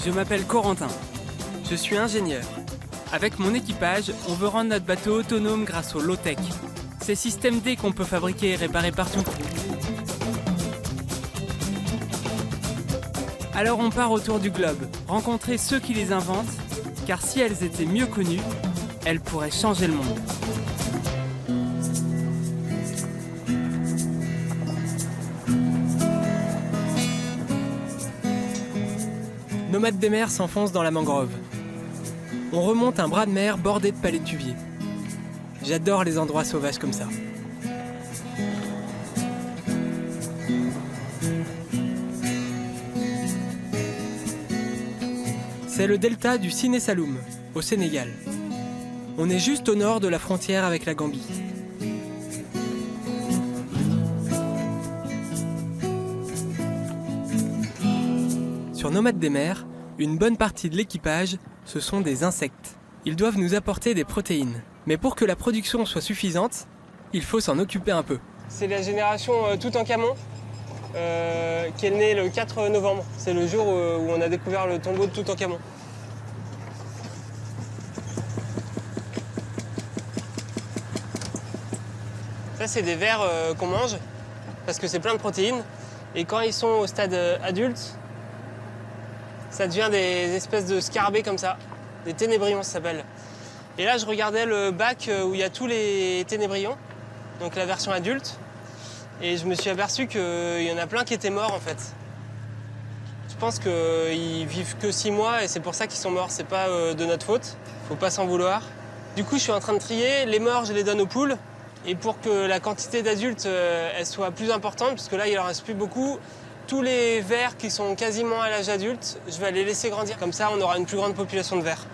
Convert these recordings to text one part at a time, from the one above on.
Je m'appelle Corentin. Je suis ingénieur. Avec mon équipage, on veut rendre notre bateau autonome grâce au low-tech. Ces systèmes D qu'on peut fabriquer et réparer partout. Alors on part autour du globe, rencontrer ceux qui les inventent, car si elles étaient mieux connues, elles pourraient changer le monde. Nomades des mers s'enfoncent dans la mangrove. On remonte un bras de mer bordé de palétuviers. J'adore les endroits sauvages comme ça. C'est le delta du Sine Saloum, au Sénégal. On est juste au nord de la frontière avec la Gambie. Sur Nomades des mers, une bonne partie de l'équipage, ce sont des insectes. Ils doivent nous apporter des protéines. Mais pour que la production soit suffisante, il faut s'en occuper un peu. C'est la génération Toutankhamon qui est née le 4 novembre. C'est le jour où on a découvert le tombeau de Toutankhamon. Ça, c'est des vers qu'on mange parce que c'est plein de protéines. Et quand ils sont au stade adulte, ça devient des espèces de scarabées comme ça. Des ténébrions, ça s'appelle. Et là, je regardais le bac où il y a tous les ténébrions, donc la version adulte. Et je me suis aperçu qu'il y en a plein qui étaient morts, en fait. Je pense qu'ils vivent que 6 mois et c'est pour ça qu'ils sont morts. C'est pas de notre faute. Faut pas s'en vouloir. Du coup, je suis en train de trier. Les morts, je les donne aux poules. Et pour que la quantité d'adultes elle soit plus importante, parce que là, il en reste plus beaucoup, tous les vers qui sont quasiment à l'âge adulte, je vais les laisser grandir. Comme ça, on aura une plus grande population de vers.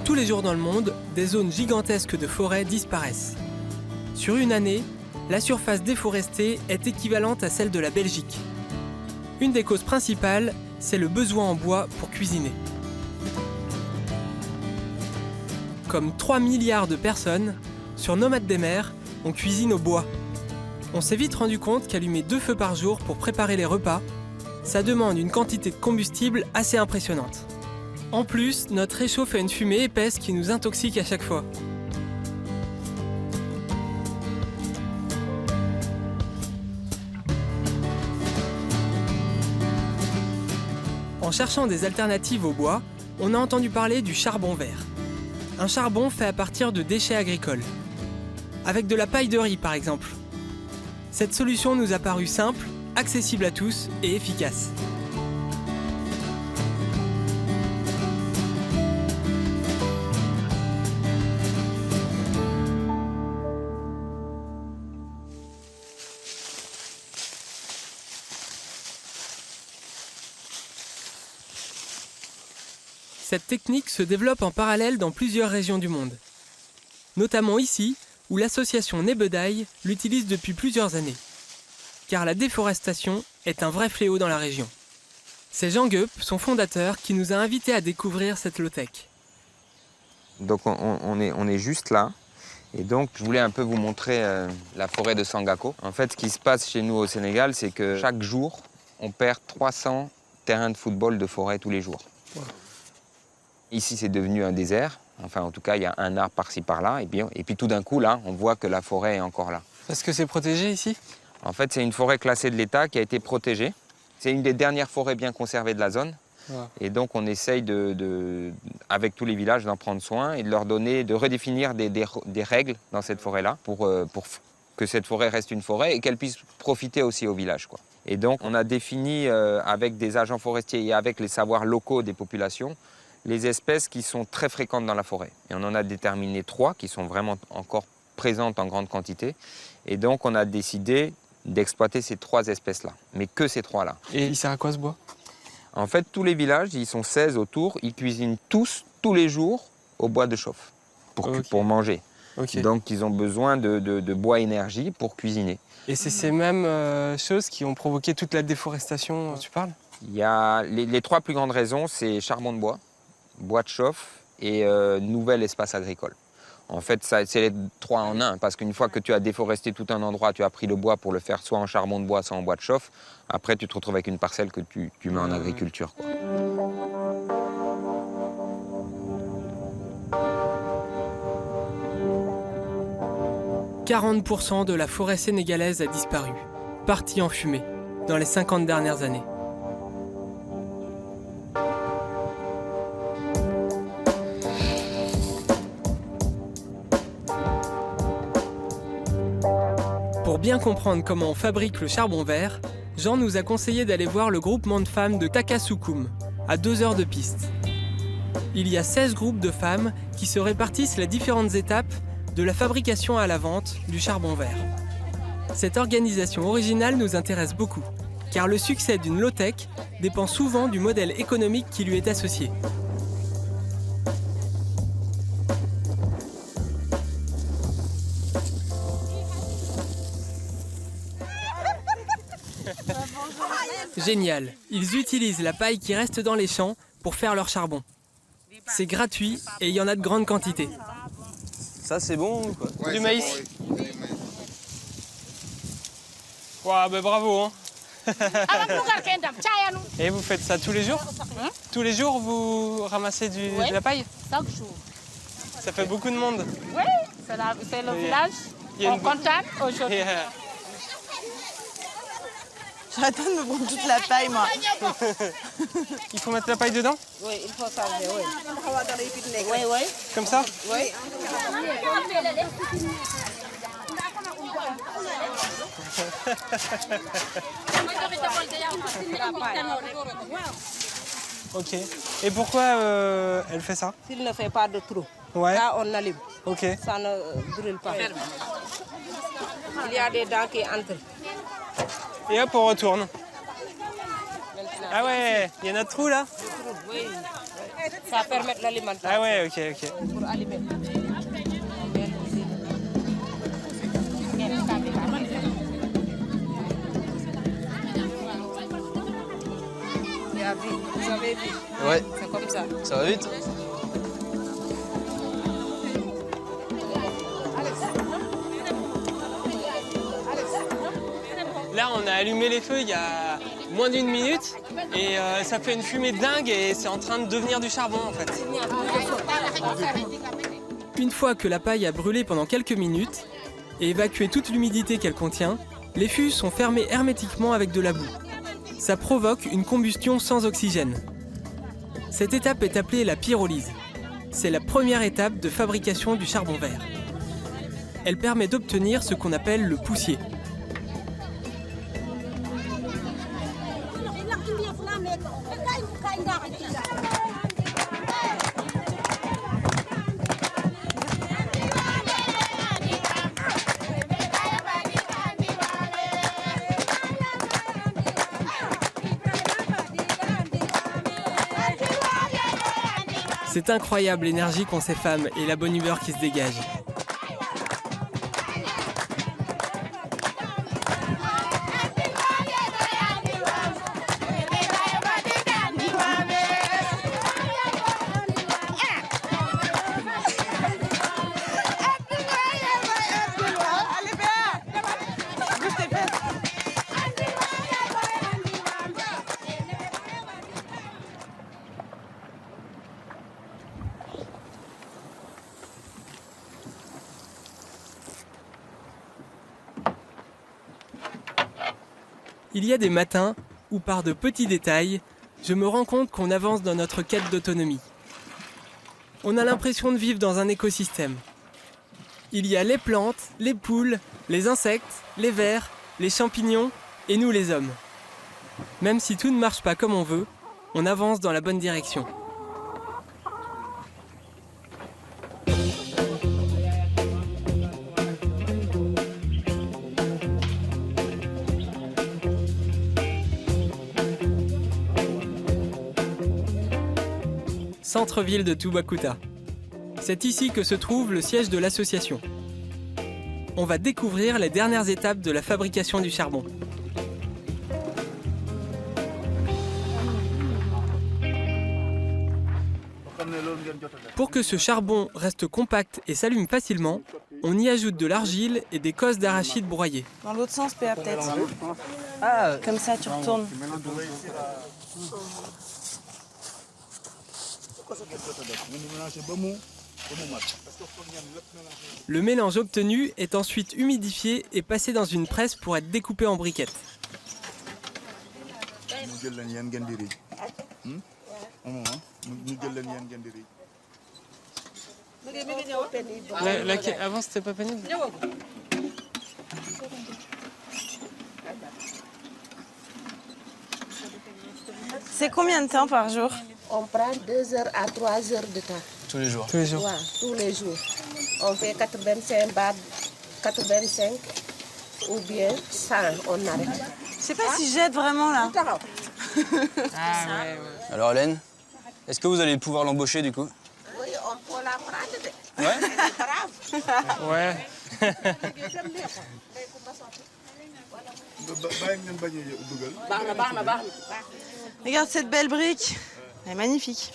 Tous les jours dans le monde, des zones gigantesques de forêts disparaissent. Sur une année, la surface déforestée est équivalente à celle de la Belgique. Une des causes principales, c'est le besoin en bois pour cuisiner. Comme 3 milliards de personnes, sur Nomades des mers, on cuisine au bois. On s'est vite rendu compte qu'allumer 2 feux par jour pour préparer les repas, ça demande une quantité de combustible assez impressionnante. En plus, notre réchaud fait une fumée épaisse qui nous intoxique à chaque fois. En cherchant des alternatives au bois, on a entendu parler du charbon vert. Un charbon fait à partir de déchets agricoles. Avec de la paille de riz par exemple. Cette solution nous a paru simple, accessible à tous et efficace. Cette technique se développe en parallèle dans plusieurs régions du monde. Notamment ici, où l'association Nebedai l'utilise depuis plusieurs années. Car la déforestation est un vrai fléau dans la région. C'est Jean Gueup, son fondateur, qui nous a invités à découvrir cette low-tech. Donc on est juste là. Et donc je voulais un peu vous montrer la forêt de Sangako. En fait, ce qui se passe chez nous au Sénégal, c'est que chaque jour, on perd 300 terrains de football de forêt tous les jours. Wow. Ici, c'est devenu un désert. Enfin, en tout cas, il y a un arbre par-ci, par-là. Et puis tout d'un coup, là, on voit que la forêt est encore là. Parce que c'est protégé ici ? En fait, c'est une forêt classée de l'État qui a été protégée. C'est une des dernières forêts bien conservées de la zone. Ouais. Et donc, on essaye, avec tous les villages, d'en prendre soin et de leur donner, de redéfinir des règles dans cette forêt-là pour que cette forêt reste une forêt et qu'elle puisse profiter aussi au village, quoi. Et donc, on a défini avec des agents forestiers et avec les savoirs locaux des populations les espèces qui sont très fréquentes dans la forêt. Et on en a déterminé 3 qui sont vraiment encore présentes en grande quantité. Et donc, on a décidé d'exploiter ces 3 espèces-là, mais que ces 3-là. Et il sert à quoi ce bois ? En fait, tous les villages, ils sont 16 autour, ils cuisinent tous les jours au bois de chauffe pour manger. Okay. Donc ils ont besoin de bois énergie pour cuisiner. Et c'est ces mêmes choses qui ont provoqué toute la déforestation dont tu parles? Il y a les 3 plus grandes raisons, c'est charbon de bois de chauffe et nouvel espace agricole. En fait, c'est les 3 en 1, parce qu'une fois que tu as déforesté tout un endroit, tu as pris le bois pour le faire soit en charbon de bois, soit en bois de chauffe, après tu te retrouves avec une parcelle que tu mets en agriculture, quoi. 40% de la forêt sénégalaise a disparu, partie en fumée, dans les 50 dernières années. Pour bien comprendre comment on fabrique le charbon vert, Jean nous a conseillé d'aller voir le groupement de femmes de Takasoukoum, à 2 heures de piste. Il y a 16 groupes de femmes qui se répartissent les différentes étapes de la fabrication à la vente du charbon vert. Cette organisation originale nous intéresse beaucoup, car le succès d'une low-tech dépend souvent du modèle économique qui lui est associé. Génial, ils utilisent la paille qui reste dans les champs pour faire leur charbon. C'est gratuit et il y en a de grandes quantités. Ça, c'est bon ou quoi? Ouais, du maïs. Wow, bah bravo, hein. Et vous faites ça tous les jours? Tous les jours, vous ramassez de la paille? Chaque jour. Ça fait beaucoup de monde. Oui, c'est le village. On contacte aujourd'hui. J'attends de me prendre toute la paille, moi. Il faut mettre la paille dedans? Oui, il faut changer, oui. Oui, oui. Comme ça? Oui. Ok. Et pourquoi elle fait ça? S'il ne fait pas de trou, Ouais. là on allume. Ok. Ça ne brûle pas. Il y a des dents qui entrent. Et hop, on retourne. Ah ouais, il y a notre trou là? Oui. Ça permet l'alimentation. Ah ouais, ok, ok. Pour alimenter. Vous avez vu? Ouais, C'est comme ça. ça va vite. Là, on a allumé les feux il y a moins d'1 minute et ça fait une fumée dingue et c'est en train de devenir du charbon en fait. Une fois que la paille a brûlé pendant quelques minutes et évacué toute l'humidité qu'elle contient, les fûts sont fermés hermétiquement avec de la boue. Ça provoque une combustion sans oxygène. Cette étape est appelée la pyrolyse. C'est la première étape de fabrication du charbon vert. Elle permet d'obtenir ce qu'on appelle le poussier. C'est incroyable l'énergie qu'ont ces femmes et la bonne humeur qui se dégage. Il y a des matins où, par de petits détails, je me rends compte qu'on avance dans notre quête d'autonomie. On a l'impression de vivre dans un écosystème. Il y a les plantes, les poules, les insectes, les vers, les champignons et nous les hommes. Même si tout ne marche pas comme on veut, on avance dans la bonne direction. Centre-ville de Toubacouta. C'est ici que se trouve le siège de l'association. On va découvrir les dernières étapes de la fabrication du charbon. Pour que ce charbon reste compact et s'allume facilement, on y ajoute de l'argile et des cosses d'arachide broyées. Dans l'autre sens, PA, peut-être. Ah, Comme ça, tu retournes. Le mélange obtenu est ensuite humidifié et passé dans une presse pour être découpé en briquettes. Avant, c'était pas pénible. C'est combien de temps par jour? On prend 2 heures à 3 heures de temps. tous les jours. Tous les jours. Ouais, tous les jours. On fait 85 bahts, 85 ou bien 100, on arrête. Je sais pas si j'aide vraiment là. Alors Hélène, est-ce que vous allez pouvoir l'embaucher du coup? Oui, on peut la prendre. Ouais. Ouais. Regarde cette belle brique. Elle est magnifique.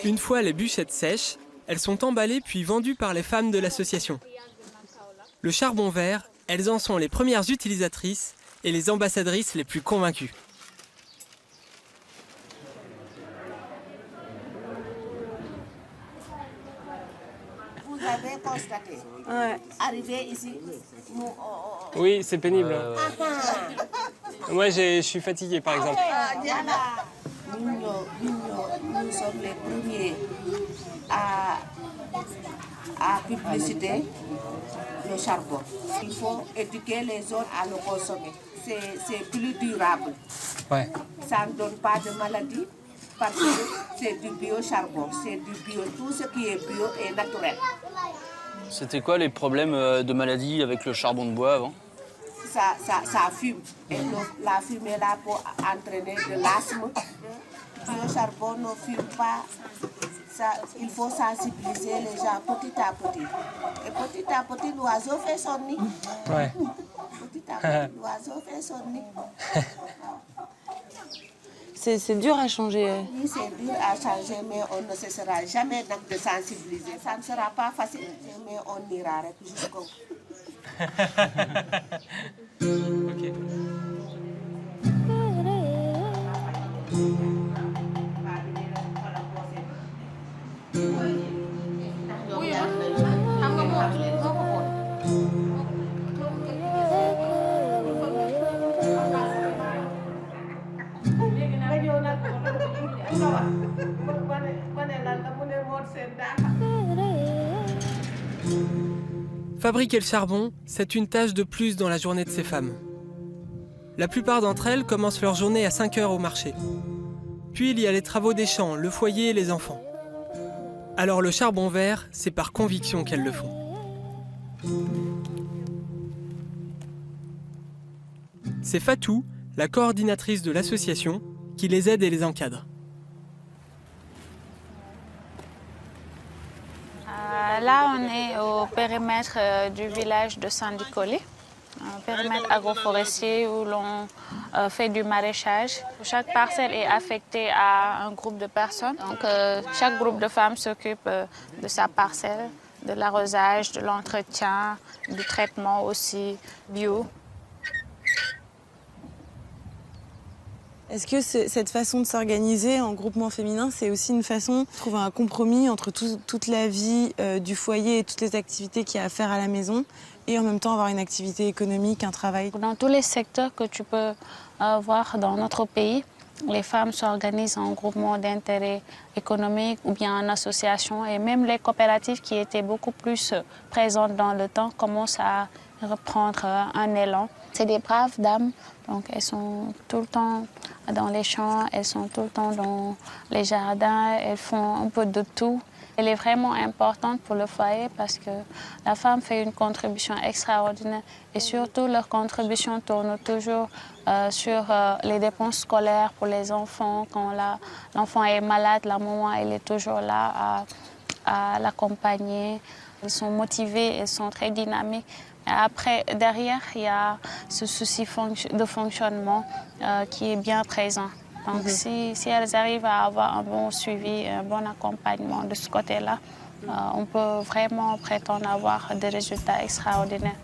Une fois les bûchettes sèches, elles sont emballées puis vendues par les femmes de l'association. Le charbon vert, elles en sont les premières utilisatrices et les ambassadrices les plus convaincues. Vous avez constaté. Ouais. Arrivé ici, nous, Oui, c'est pénible. Moi, je suis fatigué, par exemple. nous sommes les premiers à publiciter le charbon. Il faut éduquer les autres à le consommer. C'est plus durable. Ouais. Ça ne donne pas de maladie parce que c'est du bio-charbon. C'est du bio. Tout ce qui est bio est naturel. C'était quoi les problèmes de maladie avec le charbon de bois avant? Ça fume. Et la fumée là peut entraîner de l'asthme. Le charbon ne fume pas. Il faut sensibiliser les gens petit à petit. Et petit à petit, l'oiseau fait son nid. Ouais. Petit à petit, l'oiseau fait son nid. C'est dur à changer. Oui, c'est dur à changer, mais on ne cessera jamais de sensibiliser. Ça ne sera pas facile, mais on ira jusqu'au bout. Ok. Fabriquer le charbon, c'est une tâche de plus dans la journée de ces femmes. La plupart d'entre elles commencent leur journée à 5 heures au marché. Puis il y a les travaux des champs, le foyer et les enfants. Alors le charbon vert, c'est par conviction qu'elles le font. C'est Fatou, la coordinatrice de l'association, qui les aide et les encadre. Là, on est au périmètre du village de Sandikoli, un périmètre agroforestier où l'on fait du maraîchage. Chaque parcelle est affectée à un groupe de personnes. Donc, chaque groupe de femmes s'occupe de sa parcelle, de l'arrosage, de l'entretien, du traitement aussi bio. Est-ce que cette façon de s'organiser en groupement féminin, c'est aussi une façon de trouver un compromis entre toute la vie du foyer et toutes les activités qu'il y a à faire à la maison et en même temps avoir une activité économique, un travail? Dans tous les secteurs que tu peux voir dans notre pays, les femmes s'organisent en groupement d'intérêt économique ou bien en association et même les coopératives qui étaient beaucoup plus présentes dans le temps commencent à reprendre un élan. C'est des braves dames, donc elles sont tout le temps dans les champs, elles sont tout le temps dans les jardins, elles font un peu de tout. Elle est vraiment importante pour le foyer parce que la femme fait une contribution extraordinaire et surtout leur contribution tourne toujours sur les dépenses scolaires pour les enfants. Quand l'enfant est malade, la maman elle est toujours là à l'accompagner. Ils sont motivés, ils sont très dynamiques. Et après, derrière, il y a ce souci de fonctionnement qui est bien présent. Donc si elles arrivent à avoir un bon suivi, un bon accompagnement de ce côté-là, on peut vraiment prétendre avoir des résultats extraordinaires.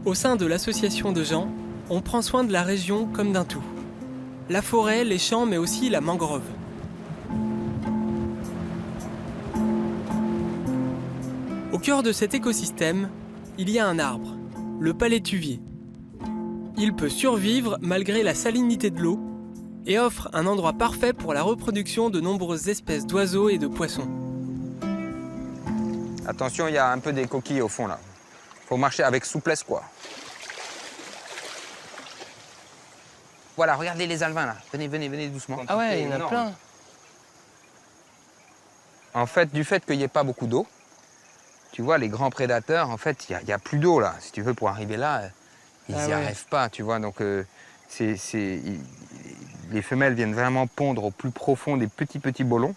Au sein de l'association de Jean, on prend soin de la région comme d'un tout. La forêt, les champs, mais aussi la mangrove. Au cœur de cet écosystème, il y a un arbre, le palétuvier. Il peut survivre malgré la salinité de l'eau et offre un endroit parfait pour la reproduction de nombreuses espèces d'oiseaux et de poissons. Attention, il y a un peu des coquilles au fond là. Faut marcher avec souplesse quoi. Voilà, regardez les alevins là. Venez doucement. Ah ouais, il y en a plein. En fait, du fait qu'il n'y ait pas beaucoup d'eau, tu vois, les grands prédateurs, en fait, il n'y a plus d'eau là. Si tu veux, pour arriver là, ils n'y arrivent pas, tu vois. Donc, les femelles viennent vraiment pondre au plus profond des petits bolons.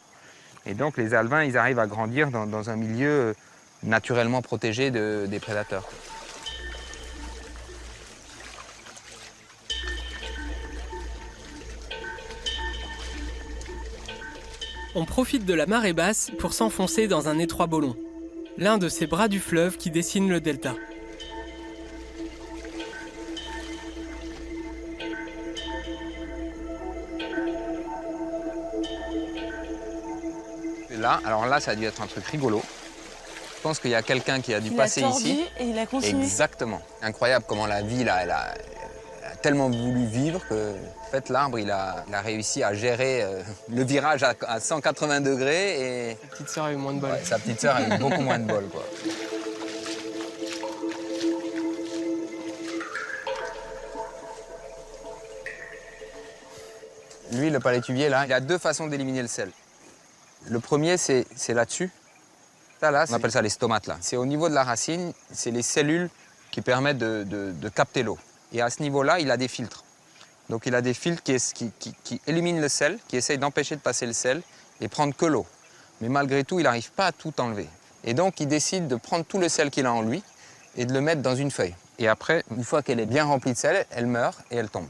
Et donc, les alevins, ils arrivent à grandir dans un milieu naturellement protégé des prédateurs. On profite de la marée basse pour s'enfoncer dans un étroit bolon, l'un de ces bras du fleuve qui dessine le delta. Là, alors là, ça a dû être un truc rigolo. Je pense qu'il y a quelqu'un qui a dû passer ici. Et il a continué. Exactement. Incroyable comment la vie, là, elle a tellement voulu vivre que, en fait, l'arbre, il a réussi à gérer le virage à 180 degrés. Et Sa petite sœur a eu moins de bol. ouais, sa petite sœur a eu beaucoup moins de bol, quoi. Lui, le palétuvier, là, il a deux façons d'éliminer le sel. Le premier, c'est là-dessus. Ça, là, on appelle ça les stomates, là. C'est au niveau de la racine, c'est les cellules qui permettent de capter l'eau. Et à ce niveau-là, il a des filtres. Donc il a des filtres qui éliminent le sel, qui essayent d'empêcher de passer le sel et prendre que l'eau. Mais malgré tout, il n'arrive pas à tout enlever. Et donc, il décide de prendre tout le sel qu'il a en lui et de le mettre dans une feuille. Et après, une fois qu'elle est bien remplie de sel, elle meurt et elle tombe.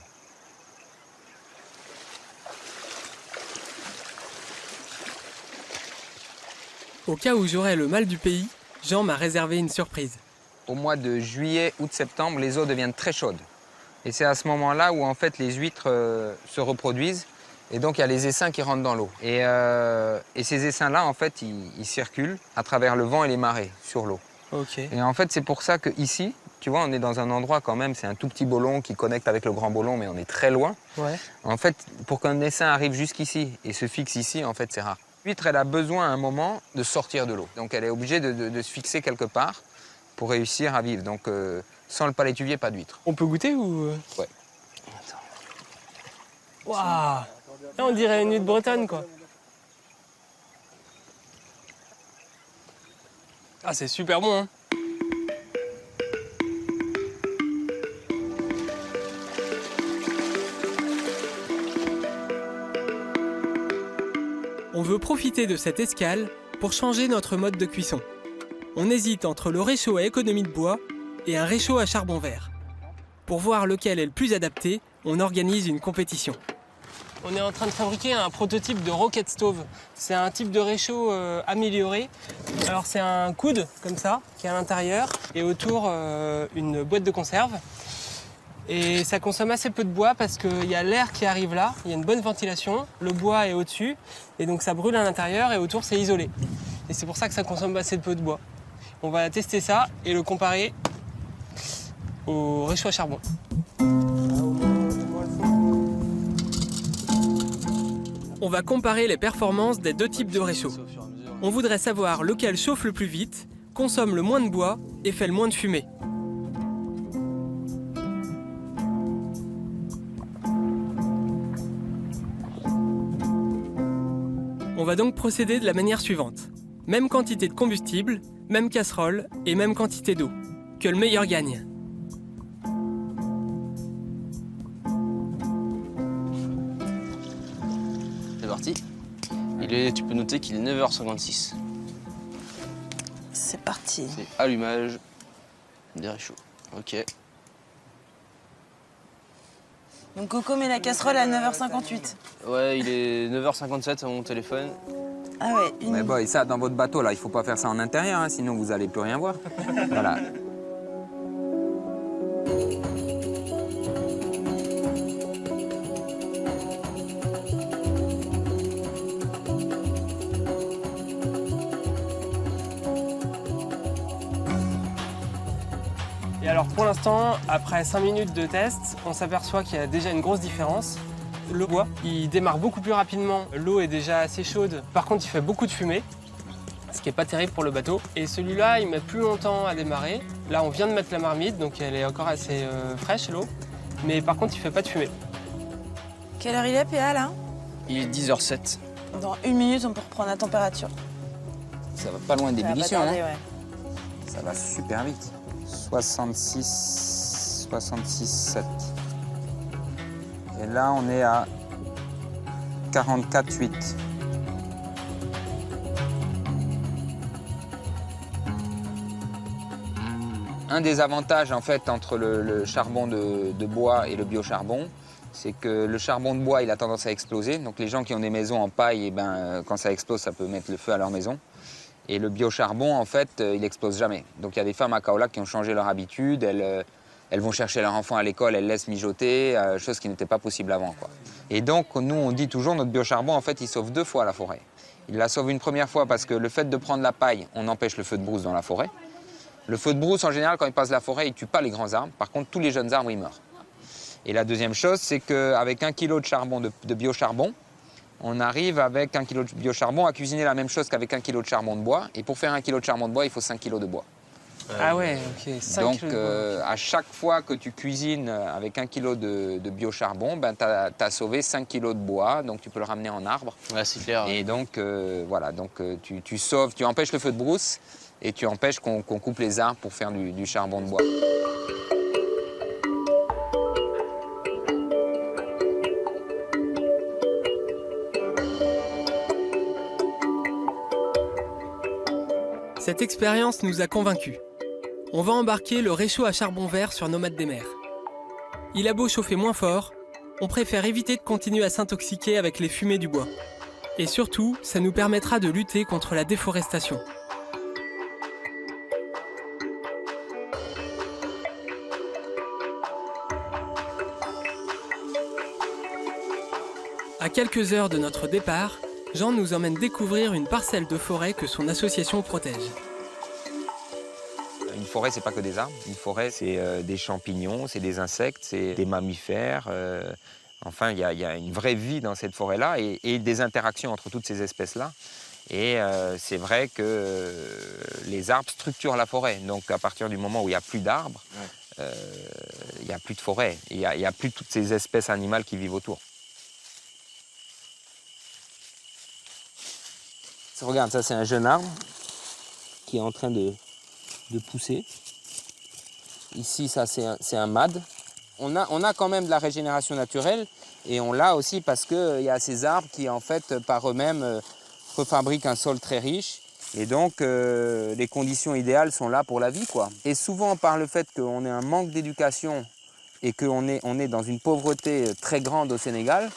Au cas où j'aurais le mal du pays, Jean m'a réservé une surprise. Au mois de juillet, août, septembre, les eaux deviennent très chaudes. Et c'est à ce moment-là où en fait les huîtres se reproduisent. Et donc il y a les essaims qui rentrent dans l'eau. Et ces essaims-là, en fait, ils circulent à travers le vent et les marées sur l'eau. Ok. Et en fait, c'est pour ça qu'ici, tu vois, on est dans un endroit quand même, c'est un tout petit bolon qui connecte avec le grand bolon, mais on est très loin. Ouais. En fait, pour qu'un essaim arrive jusqu'ici et se fixe ici, en fait, c'est rare. L'huître, elle a besoin à un moment de sortir de l'eau. Donc elle est obligée de se fixer quelque part pour réussir à vivre. Donc sans le palétuvier, pas d'huître. On peut goûter ou... Ouais. Waouh! Là, on dirait une huître bretonne, quoi. Ah, c'est super bon, hein. On veut profiter de cette escale pour changer notre mode de cuisson. On hésite entre le réchaud à économie de bois et un réchaud à charbon vert. Pour voir lequel est le plus adapté, on organise une compétition. On est en train de fabriquer un prototype de rocket stove. C'est un type de réchaud amélioré. Alors c'est un coude comme ça qui est à l'intérieur et autour une boîte de conserve. Et ça consomme assez peu de bois parce qu'il y a l'air qui arrive là, il y a une bonne ventilation, le bois est au-dessus et donc ça brûle à l'intérieur et autour c'est isolé. Et c'est pour ça que ça consomme assez peu de bois. On va tester ça et le comparer au réchaud à charbon. on va comparer les performances des deux types de réchaud. On voudrait savoir lequel chauffe le plus vite, consomme le moins de bois et fait le moins de fumée. On va donc procéder de la manière suivante. Même quantité de combustible, même casserole et même quantité d'eau. Que le meilleur gagne. C'est parti. Tu peux noter qu'il est 9h56. C'est parti. C'est allumage des réchauds. Ok. Donc Coco met la casserole à 9h58. Ouais, il est 9h57 sur mon téléphone. Ah ouais, une... Mais bon, et ça, dans votre bateau, là, il faut pas faire ça en intérieur, hein, sinon vous allez plus rien voir. Voilà. Et alors pour l'instant, après 5 minutes de test, on s'aperçoit qu'il y a déjà une grosse différence. Le bois, il démarre beaucoup plus rapidement, l'eau est déjà assez chaude. Par contre, il fait beaucoup de fumée, ce qui n'est pas terrible pour le bateau. Et celui-là, il met plus longtemps à démarrer. Là, on vient de mettre la marmite, donc elle est encore assez fraîche, l'eau. Mais par contre, il fait pas de fumée. Quelle heure il est, PA, là? Il est 10h07. Dans 1 minute, on peut reprendre la température. Ça va pas loin Ça va pas d'ébullition, tarder, hein. ouais. Ça va super vite. 66,7. Et là, on est à 44,8. Un des avantages, en fait, entre le charbon de bois et le biocharbon, c'est que le charbon de bois, il a tendance à exploser. Donc les gens qui ont des maisons en paille, eh ben, quand ça explose, ça peut mettre le feu à leur maison. Et le biocharbon, en fait, il n'explose jamais. Donc il y a des femmes à Kaolack qui ont changé leur habitude. Elles vont chercher leur enfant à l'école, elles laissent mijoter, chose qui n'était pas possible avant, quoi. Et donc, nous, on dit toujours, notre biocharbon, en fait, il sauve 2 fois la forêt. Il la sauve une première fois parce que le fait de prendre la paille, on empêche le feu de brousse dans la forêt. Le feu de brousse, en général, quand il passe la forêt, il ne tue pas les grands arbres. Par contre, tous les jeunes arbres, ils meurent. Et la deuxième chose, c'est qu'avec 1 kilo de charbon, de biocharbon, on arrive avec 1 kilo de biocharbon à cuisiner la même chose qu'avec 1 kilo de charbon de bois. Et pour faire 1 kilo de charbon de bois, il faut 5 kilos de bois. Ah ouais, ok, 5 Donc, kilos de bois. à chaque fois que tu cuisines avec 1 kilo de biocharbon, ben, tu as sauvé 5 kilos de bois, donc tu peux le ramener en arbre. Ouais, c'est clair. Et donc, voilà, donc, tu sauves, tu empêches le feu de brousse et tu empêches qu'on coupe les arbres pour faire du charbon de bois. Cette expérience nous a convaincus. On va embarquer le réchaud à charbon vert sur Nomade des mers. Il a beau chauffer moins fort, on préfère éviter de continuer à s'intoxiquer avec les fumées du bois. Et surtout, ça nous permettra de lutter contre la déforestation. À quelques heures de notre départ, Jean nous emmène découvrir une parcelle de forêt que son association protège. Une forêt, c'est pas que des arbres. Une forêt, c'est des champignons, c'est des insectes, c'est des mammifères. Enfin, il y a une vraie vie dans cette forêt-là et des interactions entre toutes ces espèces-là. Et c'est vrai que les arbres structurent la forêt. Donc, à partir du moment où il n'y a plus d'arbres, il n'y a plus de forêt. Il n'y a plus toutes ces espèces animales qui vivent autour. Regarde, ça c'est un jeune arbre qui est en train de pousser. Ici, ça c'est un mad. On a quand même de la régénération naturelle et on l'a aussi parce qu'il y a ces arbres qui en fait par eux-mêmes refabriquent un sol très riche. Et donc les conditions idéales sont là pour la vie, quoi. Et souvent par le fait qu'on ait un manque d'éducation et qu'on est dans une pauvreté très grande au Sénégal,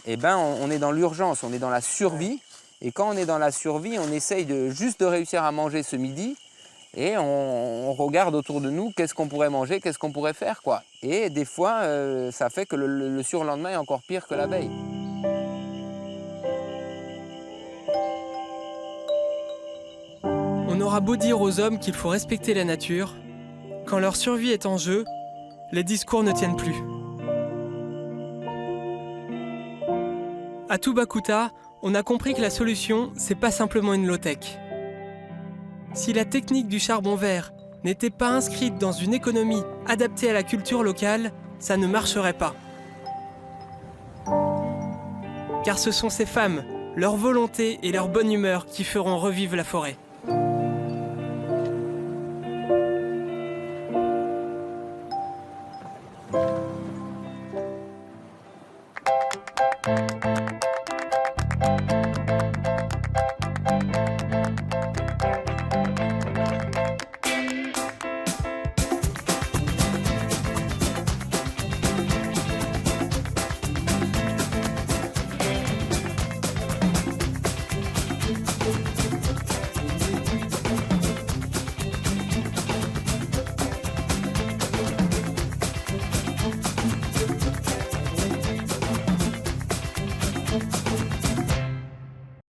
eh ben on est dans l'urgence, on est dans la survie. Et quand on est dans la survie, on essaye juste de réussir à manger ce midi et on regarde autour de nous qu'est-ce qu'on pourrait manger, qu'est-ce qu'on pourrait faire, quoi. Et des fois, ça fait que le surlendemain est encore pire que la veille. On aura beau dire aux hommes qu'il faut respecter la nature, quand leur survie est en jeu, les discours ne tiennent plus. À Tubacuta, on a compris que la solution, c'est pas simplement une low-tech. Si la technique du charbon vert n'était pas inscrite dans une économie adaptée à la culture locale, ça ne marcherait pas. Car ce sont ces femmes, leur volonté et leur bonne humeur qui feront revivre la forêt.